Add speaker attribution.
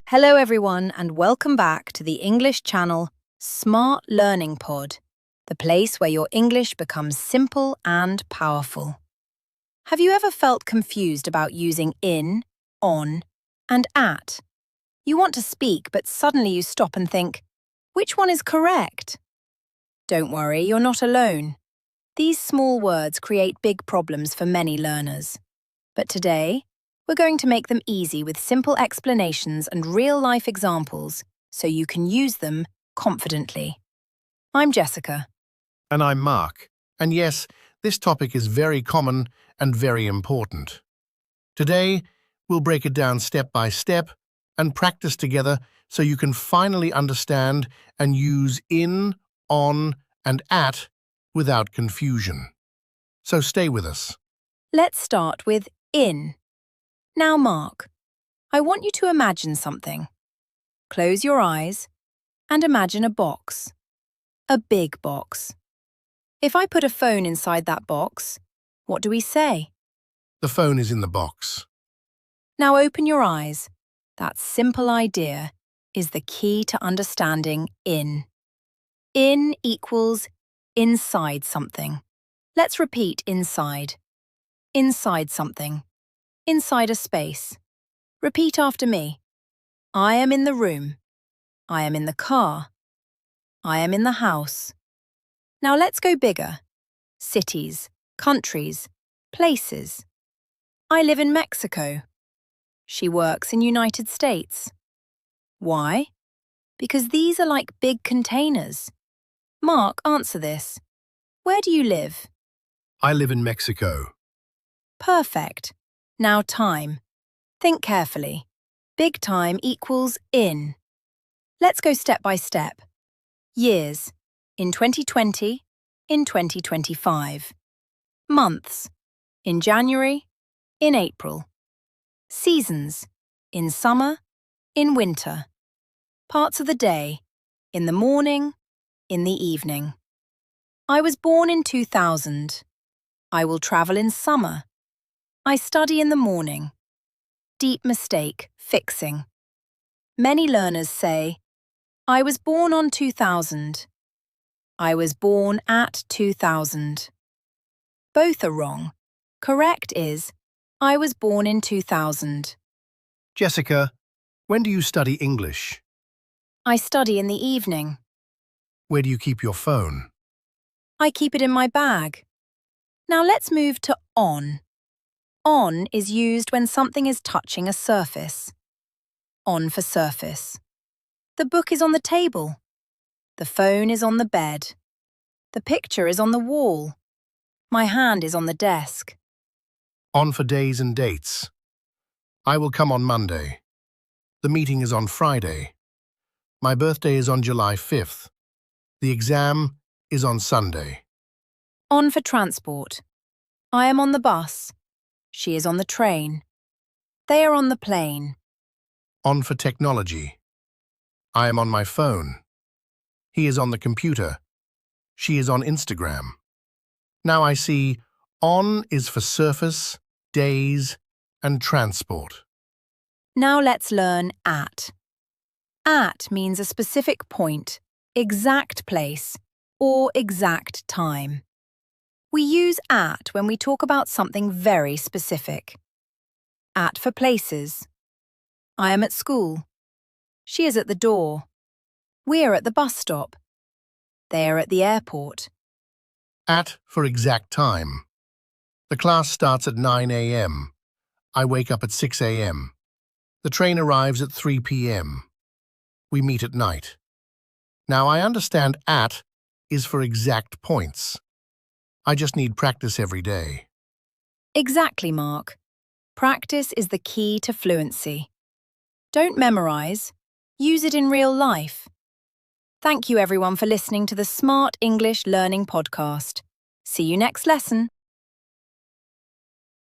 Speaker 1: Hello everyone and welcome back to the English channel Smart Learning Pod, the place where your English becomes simple and powerful. Have you ever felt confused about using in, on, and at? You want to speak, but suddenly you stop and think, which one is correct? Don't worry, you're not alone. These small words create big problems for many learners. But today, we're going to make them easy with simple explanations and real-life examples so you can use them confidently. I'm Jessica.
Speaker 2: And I'm Mark. And yes, this topic is very common and very important. Today, we'll break it down step by step and practice together so you can finally understand and use in, on, and at without confusion. So stay with us.
Speaker 1: Let's start with in. Now, Mark, I want you to imagine something. Close your eyes and imagine a box. A big box. If I put a phone inside that box, what do we say?
Speaker 2: The phone is in the box.
Speaker 1: Now open your eyes. That simple idea is the key to understanding in. In equals inside something. Let's repeat inside. Inside something. Inside a space. Repeat after me. I am in the room. I am in the car. I am in the house. Now let's go bigger. Cities, countries, places. I live in Mexico. She works in United States. Why? Because these are like big containers. Mark, answer this. Where do you live?
Speaker 2: I live in Mexico.
Speaker 1: Perfect. Now time. Think carefully. Big time equals in. Let's go step by step. Years. In 2020, in 2025. Months. In January, in April. Seasons. In summer, in winter. Parts of the day. In the morning, in the evening. I was born in 2000. I will travel in summer. I study in the morning. Deep mistake, fixing. Many learners say, I was born on 2000. I was born at 2000. Both are wrong. Correct is, I was born in 2000.
Speaker 2: Jessica, when do you study English?
Speaker 1: I study in the evening.
Speaker 2: Where do you keep your phone?
Speaker 1: I keep it in my bag. Now let's move to on. On is used when something is touching a surface. On for surface. The book is on the table. The phone is on the bed. The picture is on the wall. My hand is on the desk.
Speaker 2: On for days and dates. I will come on Monday. The meeting is on Friday. My birthday is on July 5th. The exam is on Sunday.
Speaker 1: On for transport. I am on the bus. She is on the train. They are on the plane.
Speaker 2: On for technology. I am on my phone. He is on the computer. She is on Instagram. Now I see on is for surface, days, and transport.
Speaker 1: Now let's learn at. At means a specific point, exact place, or exact time. We use at when we talk about something very specific. At for places. I am at school. She is at the door. We are at the bus stop. They are at the airport.
Speaker 2: At for exact time. The class starts at 9 a.m. I wake up at 6 a.m. The train arrives at 3 p.m. We meet at night. Now I understand at is for exact points. I just need practice every day.
Speaker 1: Exactly, Mark. Practice is the key to fluency. Don't memorize. Use it in real life. Thank you everyone for listening to the Smart English Learning Podcast. See you next lesson.